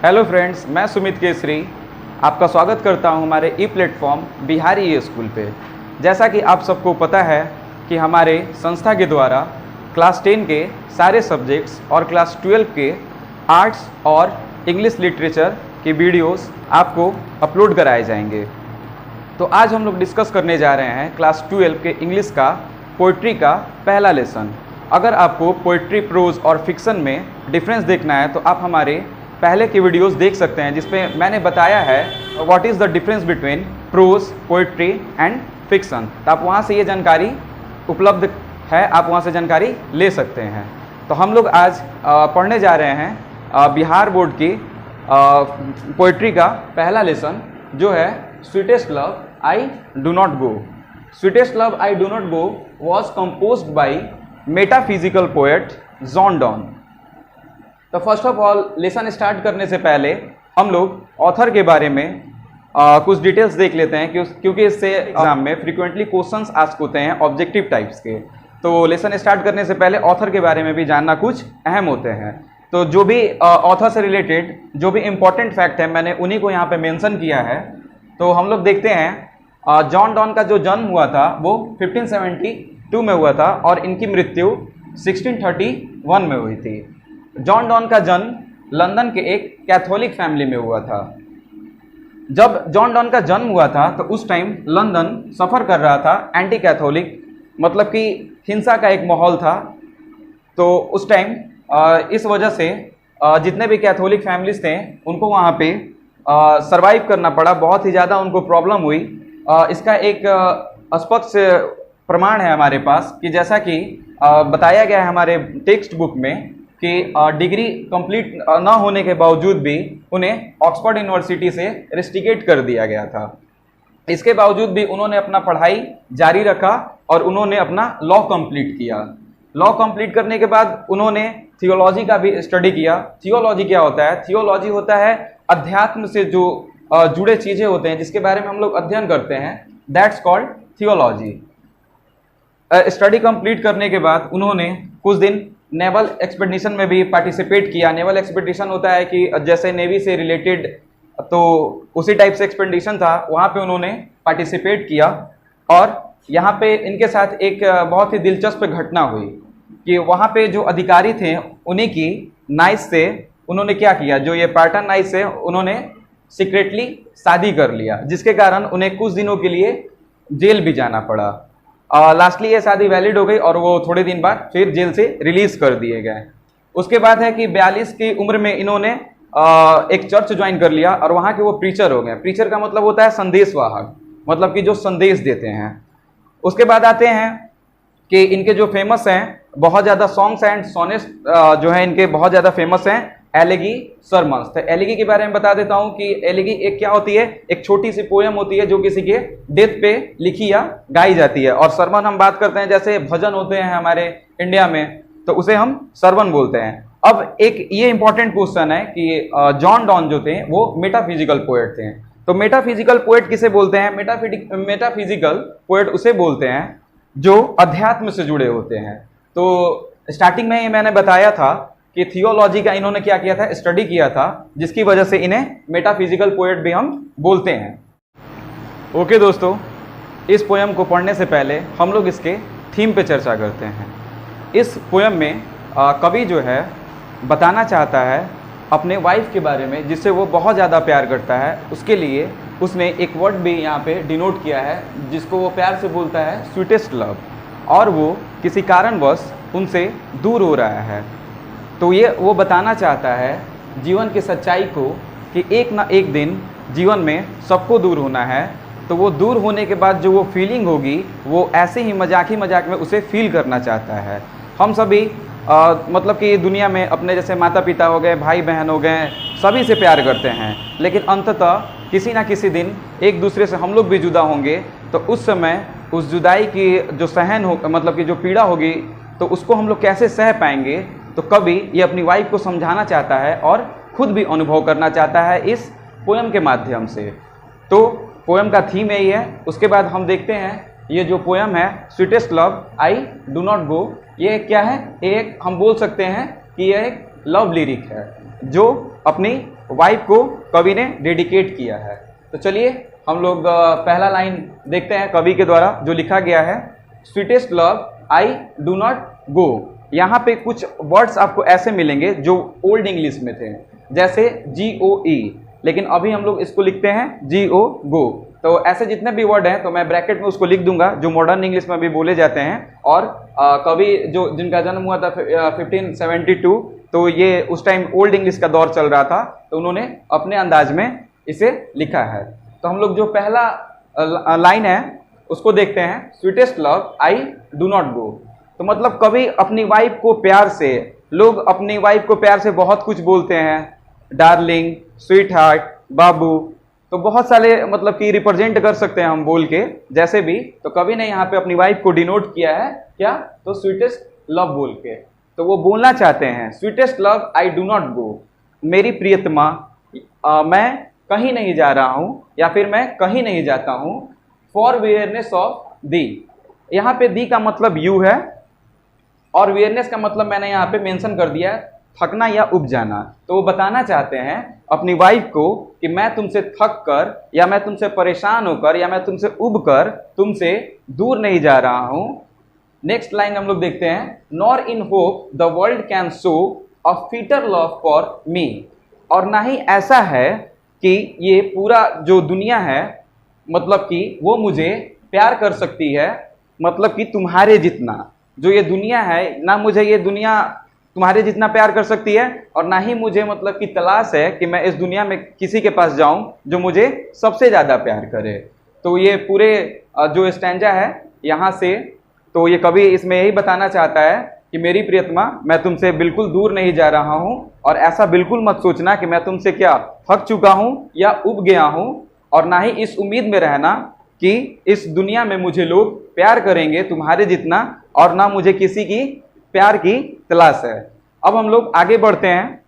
Hello friends, मैं सुमित केसरी आपका स्वागत करता हूं हमारे ई प्लेटफॉर्म बिहारी ई स्कूल पे। जैसा कि आप सबको पता है कि हमारे संस्था के द्वारा क्लास 10 के सारे सब्जेक्ट्स और क्लास 12 के आर्ट्स और इंग्लिश लिटरेचर के वीडियोस आपको अपलोड कराए जाएंगे। तो आज हम लोग डिस्कस करने जा रहे हैं क्लास 12 के इंग्लिश का पोइट्री का पहला लेसन। अगर आपको पोइट्री, प्रोज और फिक्शन में डिफरेंस देखना है तो आप हमारे पहले की वीडियोस देख सकते हैं, जिसपे मैंने बताया है what is the difference between prose, poetry and fiction. तो आप वहाँ से ये जानकारी उपलब्ध है, आप वहाँ से जानकारी ले सकते हैं। तो हम लोग आज पढ़ने जा रहे हैं बिहार बोर्ड की पोइट्री का पहला लेसन, जो है sweetest love I do not go. Sweetest love I do not go was composed by metaphysical poet John Donne. तो first of all lesson start करने से पहले हम लोग ऑथर के बारे में कुछ डिटेल्स देख लेते हैं, क्योंकि इससे एग्जाम में फ्रीक्वेंटली क्वेश्चंस आस्क होते हैं ऑब्जेक्टिव टाइप्स के। तो लेसन स्टार्ट करने से पहले ऑथर के बारे में भी जानना कुछ अहम होते हैं। तो जो भी ऑथर से रिलेटेड जो भी इम्पोर्टेंट फैक्ट है, मैंने उन्हीं को यहाँ पे मेंशन किया है। तो हम लोग देखते हैं जॉन डॉन का जो जन्म हुआ था वो 1572 में हुआ था और इनकी मृत्यु 1631 में हुई थी। जॉन डॉन का जन्म लंदन के एक कैथोलिक फैमिली में हुआ था। जब जॉन डॉन का जन्म हुआ था तो उस टाइम लंदन सफ़र कर रहा था एंटी कैथोलिक, मतलब कि हिंसा का एक माहौल था। तो उस टाइम इस वजह से जितने भी कैथोलिक फैमिलीज थे उनको वहाँ पे सरवाइव करना पड़ा, बहुत ही ज़्यादा उनको प्रॉब्लम हुई। इसका एक स्पष्ट प्रमाण है हमारे पास कि जैसा कि बताया गया है हमारे टेक्स्ट बुक में कि डिग्री कंप्लीट ना होने के बावजूद भी उन्हें ऑक्सफोर्ड यूनिवर्सिटी से रेस्टिकेट कर दिया गया था। इसके बावजूद भी उन्होंने अपना पढ़ाई जारी रखा और उन्होंने अपना लॉ कंप्लीट किया। लॉ कंप्लीट करने के बाद उन्होंने थियोलॉजी का भी स्टडी किया। थियोलॉजी क्या होता है? थियोलॉजी होता है अध्यात्म से जो जुड़े चीज़ें होते हैं, जिसके बारे में हम लोग अध्ययन करते हैं, that's called theology. Study complete करने के बाद उन्होंने कुछ दिन नेवल एक्सपेडिशन में भी पार्टिसिपेट किया। नेवल एक्सपेडिशन होता है कि जैसे नेवी से रिलेटेड, तो उसी टाइप से एक्सपेडिशन था, वहाँ पे उन्होंने पार्टिसिपेट किया। और यहाँ पे इनके साथ एक बहुत ही दिलचस्प घटना हुई कि वहाँ पे जो अधिकारी थे उन्हीं की नाइस से उन्होंने क्या किया, जो ये पार्टन नाइस से उन्होंने सीक्रेटली शादी कर लिया, जिसके कारण उन्हें कुछ दिनों के लिए जेल भी जाना पड़ा। लास्टली ये शादी वैलिड हो गई और वो थोड़े दिन बाद फिर जेल से रिलीज कर दिए गए। उसके बाद है कि 42 की उम्र में इन्होंने एक चर्च ज्वाइन कर लिया और वहाँ के वो प्रीचर हो गए। प्रीचर का मतलब होता है संदेशवाहक, मतलब कि जो संदेश देते हैं। उसके बाद आते हैं कि इनके जो फेमस हैं बहुत ज़्यादा सॉन्ग्स एंड सोनेट्स जो है इनके बहुत ज़्यादा फेमस हैं, एलेगी सरमन्स। तो एलेगी के बारे में बता देता हूँ कि एलेगी एक क्या होती है, एक छोटी सी पोयम होती है जो किसी के डेथ पे लिखी या गाई जाती है। और सरमन हम बात करते हैं, जैसे भजन होते हैं हमारे इंडिया में, तो उसे हम सरवन बोलते हैं। अब एक ये इंपॉर्टेंट क्वेश्चन है कि जॉन डॉन जो थे वो मेटाफिजिकल पोएट थे। तो मेटाफिजिकल पोएट किसे बोलते हैं? मेटाफिजिकल पोएट उसे बोलते हैं जो अध्यात्म से जुड़े होते हैं। तो स्टार्टिंग में मैंने बताया था कि थियोलॉजी का इन्होंने क्या किया था, स्टडी किया था, जिसकी वजह से इन्हें मेटाफिजिकल पोएट भी हम बोलते हैं। ओके दोस्तों, इस पोयम को पढ़ने से पहले हम लोग इसके थीम पे चर्चा करते हैं। इस पोयम में कवि जो है बताना चाहता है अपने वाइफ के बारे में, जिससे वो बहुत ज़्यादा प्यार करता है। उसके लिए उसने एक वर्ड भी यहाँ पे डिनोट किया है जिसको वो प्यार से बोलता है स्वीटेस्ट लव, और वो किसी कारणवश उनसे दूर हो रहा है। तो ये वो बताना चाहता है जीवन की सच्चाई को कि एक ना एक दिन जीवन में सबको दूर होना है। तो वो दूर होने के बाद जो वो फीलिंग होगी वो ऐसे ही मजाक में उसे फील करना चाहता है। हम सभी मतलब कि दुनिया में अपने जैसे माता पिता हो गए, भाई बहन हो गए, सभी से प्यार करते हैं, लेकिन अंततः किसी ना किसी दिन एक दूसरे से हम लोग भी जुदा होंगे। तो उस समय उस जुदाई की जो सहन हो, मतलब कि जो पीड़ा होगी, तो उसको हम लोग कैसे सह पाएंगे? तो कवि ये अपनी वाइफ को समझाना चाहता है और खुद भी अनुभव करना चाहता है इस पोयम के माध्यम से। तो पोयम का थीम यही है। उसके बाद हम देखते हैं ये जो पोयम है sweetest love I do not गो, ये क्या है? एक हम बोल सकते हैं कि यह एक लव लिरिक है जो अपनी वाइफ को कवि ने डेडिकेट किया है। तो चलिए हम लोग पहला लाइन देखते हैं कवि के द्वारा जो लिखा गया है। Sweetest love I do not गो। यहाँ पे कुछ वर्ड्स आपको ऐसे मिलेंगे जो ओल्ड इंग्लिश में थे, जैसे GOE, लेकिन अभी हम लोग इसको लिखते हैं GO गो। तो ऐसे जितने भी वर्ड हैं तो मैं ब्रैकेट में उसको लिख दूंगा जो मॉडर्न इंग्लिश में भी बोले जाते हैं। और कवि जो जिनका जन्म हुआ था 1572, तो ये उस टाइम ओल्ड इंग्लिश का दौर चल रहा था, तो उन्होंने अपने अंदाज में इसे लिखा है। तो हम लोग जो पहला लाइन है उसको देखते हैं, sweetest love I do not गो। तो मतलब कवि अपनी वाइफ को प्यार से, लोग अपनी वाइफ को प्यार से बहुत कुछ बोलते हैं, डार्लिंग, स्वीट हार्ट, बाबू, तो बहुत सारे मतलब कि रिप्रेजेंट कर सकते हैं हम बोल के जैसे भी। तो कवि ने यहाँ पे अपनी वाइफ को डिनोट किया है क्या, तो स्वीटेस्ट लव बोल के। तो वो बोलना चाहते हैं sweetest love I do not गो, मेरी प्रियतमा मैं कहीं नहीं जा रहा हूँ या फिर मैं कहीं नहीं जाता हूँ, फॉर वेयरनेस ऑफ दी। यहाँ पे दी का मतलब यू है और वेयरनेस का मतलब मैंने यहाँ पे मेंशन कर दिया है, थकना या उब जाना। तो वो बताना चाहते हैं अपनी वाइफ को कि मैं तुमसे थक कर या मैं तुमसे परेशान होकर या मैं तुमसे उब कर तुमसे दूर नहीं जा रहा हूँ। नेक्स्ट लाइन हम लोग देखते हैं, nor in hope the world can show a fitter love for me. और ना ही ऐसा है कि ये पूरा जो दुनिया है मतलब कि वो मुझे प्यार कर सकती है, मतलब कि तुम्हारे जितना जो ये दुनिया है, ना मुझे ये दुनिया तुम्हारे जितना प्यार कर सकती है और ना ही मुझे मतलब कि तलाश है कि मैं इस दुनिया में किसी के पास जाऊं जो मुझे सबसे ज़्यादा प्यार करे। तो ये पूरे जो स्टैंजा है यहाँ से, तो ये कवि इसमें यही बताना चाहता है कि मेरी प्रियतमा मैं तुमसे बिल्कुल दूर नहीं जा रहा हूँ और ऐसा बिल्कुल मत सोचना कि मैं तुमसे क्या थक चुका हूँ या उब गया हूँ, और ना ही इस उम्मीद में रहना कि इस दुनिया में मुझे लोग प्यार करेंगे तुम्हारे जितना और ना मुझे किसी की प्यार की तलाश है। अब हम लोग आगे बढ़ते हैं,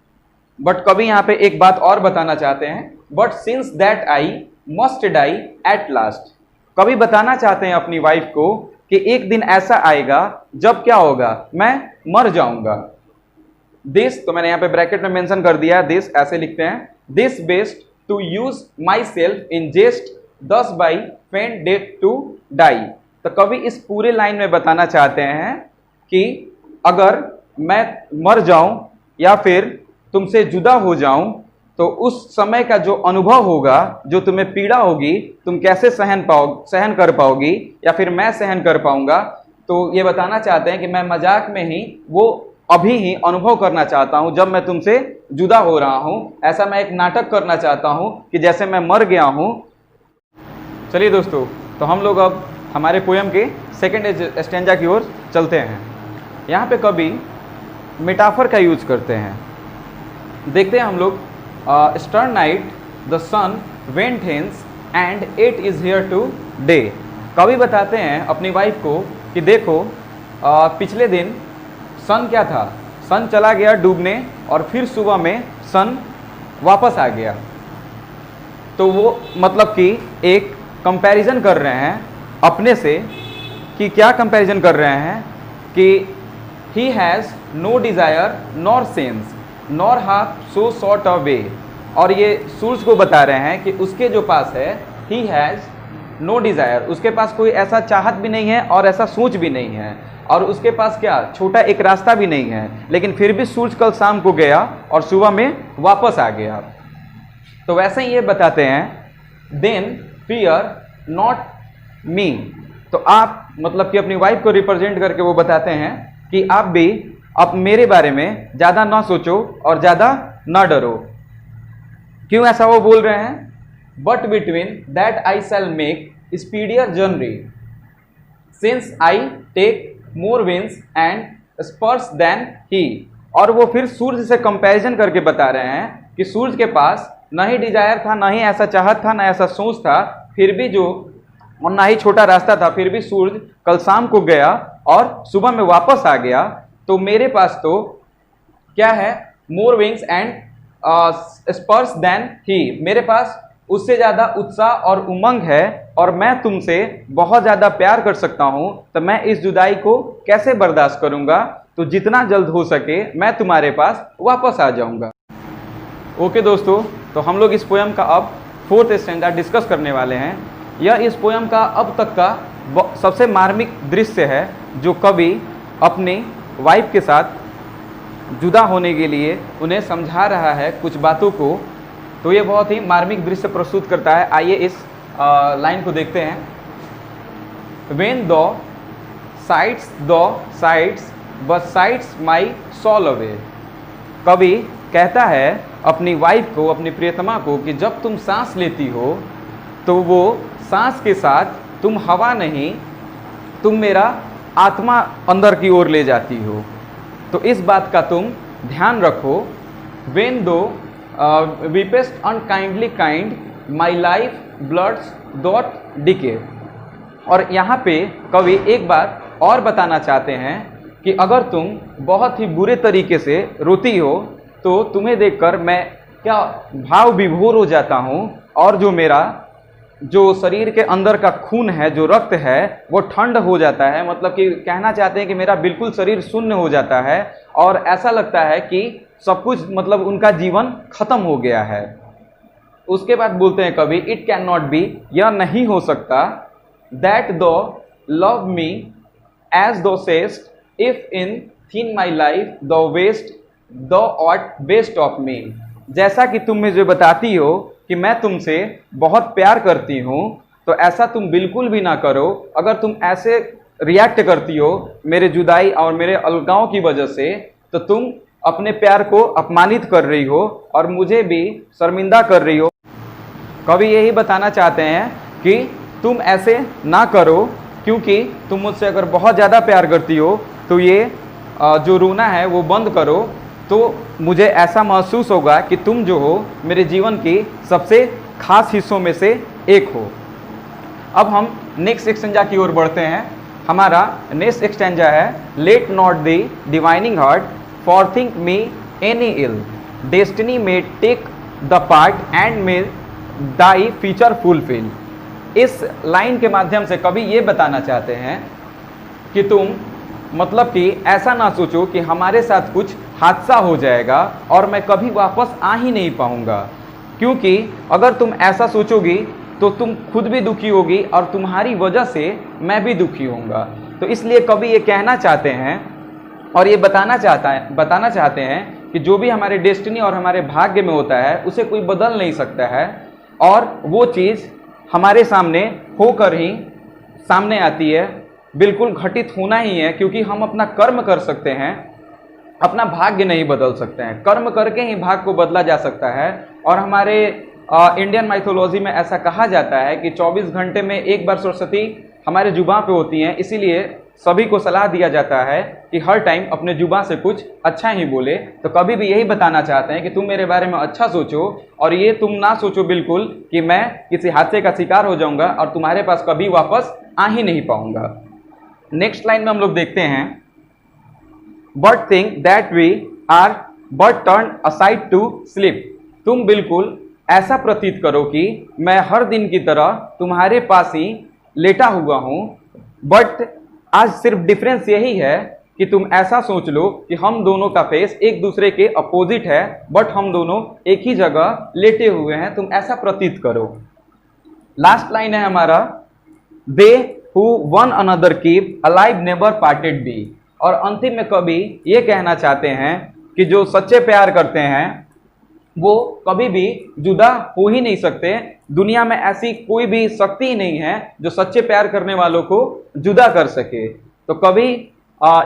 बट कवि यहाँ पे एक बात और बताना चाहते हैं, but since that I must die at last. कवि बताना चाहते हैं अपनी वाइफ को कि एक दिन ऐसा आएगा जब क्या होगा, मैं मर जाऊंगा। दिस, तो मैंने यहाँ पे ब्रैकेट में मेंशन कर दिया, दिस ऐसे लिखते हैं, this best to use myself in jest thus by फेंट डेट टू डाई। तो कवि इस पूरे लाइन में बताना चाहते हैं कि अगर मैं मर जाऊं या फिर तुमसे जुदा हो जाऊं तो उस समय का जो अनुभव होगा, जो तुम्हें पीड़ा होगी, तुम कैसे सहन कर पाओगी या फिर मैं सहन कर पाऊंगा। तो ये बताना चाहते हैं कि मैं मजाक में ही वो अभी ही अनुभव करना चाहता हूं जब मैं तुमसे जुदा हो रहा हूं। ऐसा मैं एक नाटक करना चाहता हूं कि जैसे मैं मर गया हूं। चलिए दोस्तों, तो हम लोग अब हमारे पोयम के सेकेंड स्टैंजा की ओर चलते हैं। यहाँ पे कवि मेटाफर का यूज करते हैं। देखते हैं हम लोग, star night the sun went hence and it is here today. कवि बताते हैं अपनी वाइफ को कि देखो पिछले दिन सन क्या था, सन चला गया डूबने और फिर सुबह में सन वापस आ गया। तो वो मतलब कि एक कंपैरिजन कर रहे हैं अपने से, कि क्या कंपैरिजन कर रहे हैं कि he has no desire nor sense nor hath so short a way। और ये सूर्य को बता रहे हैं कि उसके जो पास है he has no desire, उसके पास कोई ऐसा चाहत भी नहीं है और ऐसा सोच भी नहीं है, और उसके पास क्या छोटा एक रास्ता भी नहीं है, लेकिन फिर भी सूर्य कल शाम को गया और सुबह में वापस आ गया। तो वैसे ही ये बताते हैं, देन फियर नॉट मी। तो आप मतलब कि अपनी वाइफ को रिप्रेजेंट करके वो बताते हैं कि आप भी अब मेरे बारे में ज़्यादा ना सोचो और ज़्यादा ना डरो। क्यों ऐसा वो बोल रहे हैं, but between that I shall make speedier journey since I take more wings and spurs than he. और वो फिर सूर्य से कंपैरिजन करके बता रहे हैं कि सूर्य के पास ना ही डिजायर था, ना ही ऐसा चाहत था, ना ऐसा सोच था, फिर भी जो और ना ही छोटा रास्ता था, फिर भी सूर्य कल शाम को गया और सुबह में वापस आ गया। तो मेरे पास तो क्या है, more wings and spurs than he, मेरे पास उससे ज़्यादा उत्साह और उमंग है और मैं तुमसे बहुत ज़्यादा प्यार कर सकता हूँ। तो मैं इस जुदाई को कैसे बर्दाश्त करूँगा, तो जितना जल्द हो सके मैं तुम्हारे पास वापस आ जाऊँगा। ओके दोस्तों, तो हम लोग इस पोयम का अब 4th स्टैंजा डिस्कस करने वाले हैं। यह इस पोयम का अब तक का सबसे मार्मिक दृश्य है जो कवि अपनी वाइफ के साथ जुदा होने के लिए उन्हें समझा रहा है कुछ बातों को। तो ये बहुत ही मार्मिक दृश्य प्रस्तुत करता है। आइए इस लाइन को देखते हैं। When the sights but sights my soul away। कवि कहता है अपनी वाइफ को, अपनी प्रियतमा को कि जब तुम सांस लेती हो तो वो सांस के साथ तुम हवा नहीं, तुम मेरा आत्मा अंदर की ओर ले जाती हो। तो इस बात का तुम ध्यान रखो। When though weepest unkindly kind my life bloods doth decay। और यहाँ पे कवि एक बात और बताना चाहते हैं कि अगर तुम बहुत ही बुरे तरीके से रोती हो तो तुम्हें देखकर मैं क्या भाव विभोर हो जाता हूँ, और जो मेरा जो शरीर के अंदर का खून है, जो रक्त है, वो ठंड हो जाता है। मतलब कि कहना चाहते हैं कि मेरा बिल्कुल शरीर शून्य हो जाता है और ऐसा लगता है कि सब कुछ, मतलब उनका जीवन खत्म हो गया है। उसके बाद बोलते हैं कवि, इट कैन नॉट बी, यह नहीं हो सकता, दैट दो love me as thou say'st, if in thine my life thou waste thou art best of me. जैसा कि तुम मुझे बताती हो कि मैं तुमसे बहुत प्यार करती हूँ, तो ऐसा तुम बिल्कुल भी ना करो। अगर तुम ऐसे रिएक्ट करती हो मेरे जुदाई और मेरे अलगाव की वजह से, तो तुम अपने प्यार को अपमानित कर रही हो और मुझे भी शर्मिंदा कर रही हो। कवि यही बताना चाहते हैं कि तुम ऐसे ना करो, क्योंकि तुम मुझसे अगर बहुत ज़्यादा प्यार करती हो तो ये जो रोना है वो बंद करो, तो मुझे ऐसा महसूस होगा कि तुम जो हो मेरे जीवन की सबसे खास हिस्सों में से एक हो। अब हम नेक्स्ट एक्सटेंजा की ओर बढ़ते हैं। हमारा नेक्स्ट एक्सटेंजा है, let not the divining heart forethink me any ill, destiny may take the part and may thy feature fulfil. इस लाइन के माध्यम से कवि ये बताना चाहते हैं कि तुम, मतलब कि ऐसा ना सोचो कि हमारे साथ कुछ हादसा हो जाएगा और मैं कभी वापस आ ही नहीं पाऊंगा, क्योंकि अगर तुम ऐसा सोचोगी तो तुम खुद भी दुखी होगी और तुम्हारी वजह से मैं भी दुखी होऊंगा। तो इसलिए कवि ये कहना चाहते हैं और ये बताना चाहते हैं कि जो भी हमारे डेस्टिनी और हमारे भाग्य में होता है उसे कोई बदल नहीं सकता है, और वो चीज़ हमारे सामने होकर ही सामने आती है, बिल्कुल घटित होना ही है, क्योंकि हम अपना कर्म कर सकते हैं, अपना भाग्य नहीं बदल सकते हैं। कर्म करके ही भाग्य को बदला जा सकता है। और हमारे इंडियन माइथोलॉजी में ऐसा कहा जाता है कि 24 घंटे में एक बार सरस्वती हमारे जुबान पे होती हैं, इसीलिए सभी को सलाह दिया जाता है कि हर टाइम अपने जुबान से कुछ अच्छा ही बोले। तो कभी भी यही बताना चाहते हैं कि तुम मेरे बारे में अच्छा सोचो, और ये तुम ना सोचो बिल्कुल कि मैं किसी हादसे का शिकार हो जाऊंगा और तुम्हारे पास कभी वापस आ ही नहीं पाऊंगा। नेक्स्ट लाइन में हम लोग देखते हैं, but think that we are but turn aside to sleep. तुम बिल्कुल ऐसा प्रतीत करो कि मैं हर दिन की तरह तुम्हारे पास ही लेटा हुआ हूँ, बट आज सिर्फ डिफरेंस यही है कि तुम ऐसा सोच लो कि हम दोनों का फेस एक दूसरे के अपोजिट है, बट हम दोनों एक ही जगह लेटे हुए हैं, तुम ऐसा प्रतीत करो। लास्ट लाइन है हमारा, they who one another keep alive never parted be. और अंतिम में कवि ये कहना चाहते हैं कि जो सच्चे प्यार करते हैं वो कभी भी जुदा हो ही नहीं सकते। दुनिया में ऐसी कोई भी शक्ति ही नहीं है जो सच्चे प्यार करने वालों को जुदा कर सके। तो कवि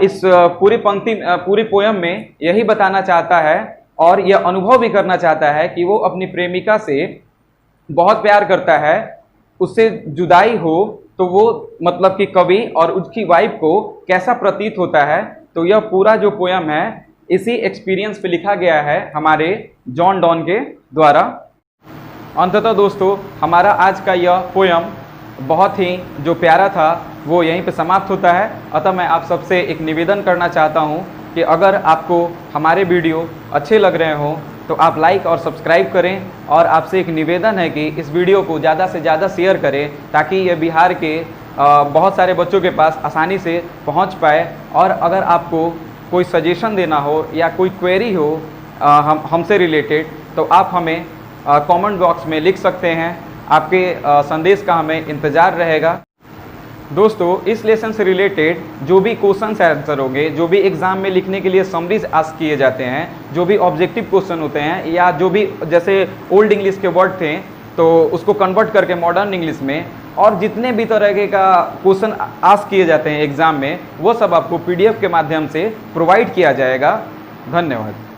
इस पूरी पोयम में यही बताना चाहता है और यह अनुभव भी करना चाहता है कि वो अपनी प्रेमिका से बहुत प्यार करता है, उससे जुदाई हो तो वो, मतलब कि कवि और उसकी वाइफ को कैसा प्रतीत होता है। तो यह पूरा जो पोयम है इसी एक्सपीरियंस पे लिखा गया है हमारे जॉन डॉन के द्वारा। अंततः दोस्तों, हमारा आज का यह पोयम बहुत ही जो प्यारा था वो यहीं पे समाप्त होता है। अतः मैं आप सबसे एक निवेदन करना चाहता हूँ कि अगर आपको हमारे वीडियो अच्छे लग रहे हों तो आप लाइक और सब्सक्राइब करें, और आपसे एक निवेदन है कि इस वीडियो को ज़्यादा से ज़्यादा शेयर करें ताकि ये बिहार के बहुत सारे बच्चों के पास आसानी से पहुंच पाए। और अगर आपको कोई सजेशन देना हो या कोई क्वेरी हो हमसे रिलेटेड, तो आप हमें कमेंट बॉक्स में लिख सकते हैं। आपके संदेश का हमें इंतज़ार रहेगा। दोस्तों, इस लेसन से रिलेटेड जो भी क्वेश्चन आंसर होंगे, जो भी एग्जाम में लिखने के लिए समरीज आस्क किए जाते हैं, जो भी ऑब्जेक्टिव क्वेश्चन होते हैं, या जो भी जैसे ओल्ड इंग्लिश के वर्ड थे तो उसको कन्वर्ट करके मॉडर्न इंग्लिश में, और जितने भी तरह के का क्वेश्चन आस्क किए जाते हैं एग्जाम में, वो सब आपको PDF के माध्यम से प्रोवाइड किया जाएगा। धन्यवाद।